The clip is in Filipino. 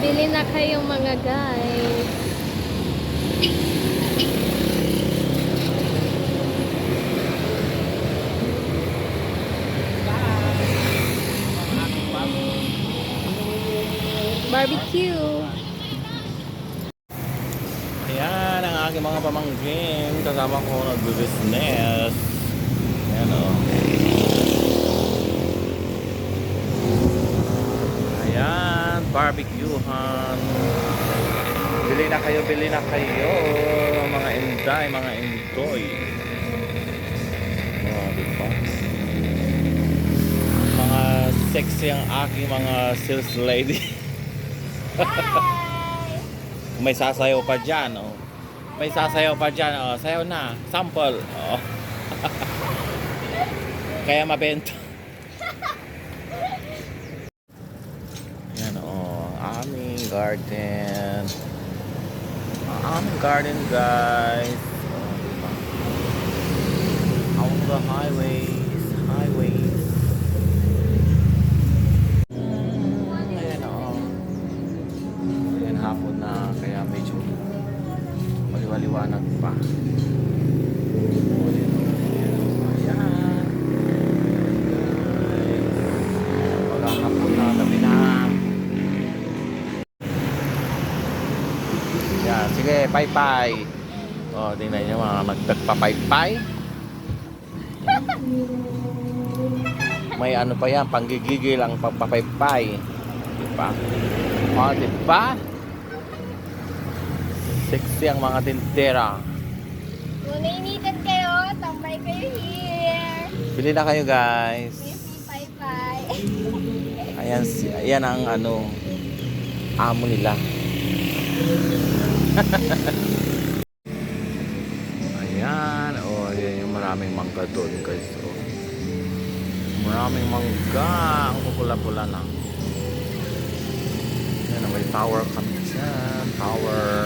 Bili na kayo mga guys. Barbecue. Ayan ang aking mga pamangkin. Kasama ko nag-business. Ayan o. Ayan, barbecuehan. Bili na kayo, bili na kayo. Mga inday, mga indoy. Oh, diba? Mga sexy ang aking mga sales lady. May sasayaw pa dyan, oh. May sasayaw pa dyan, oh. Sayaw na. Sample, oh. Kaya mabenta. Yan, oh. Aming garden. Aming garden, guys. Oh, diba? Along the highways. Ayan, oh. Ayan, hapon na. Kaya medyo maliwaliwanag pa. Ayan. Wala hapon na. Tabi na. Yan. Sige, pay-pay. O, tingnan nyo mga nagtagpa-pay-pay. May ano pa yan, panggigigil ang pagpapaypay. Diba? O, diba? Sexy ang mga tintera. Kung nainitan kayo, tambay kayo here. Bili na kayo, guys. Bye-bye. Ayan ang ano, amo nila. Ayan. O, ayan yung maraming mangga doon, guys. O. Maraming mangga. Ang pupula-pula na. Ayan, may tower kami dyan. Tower.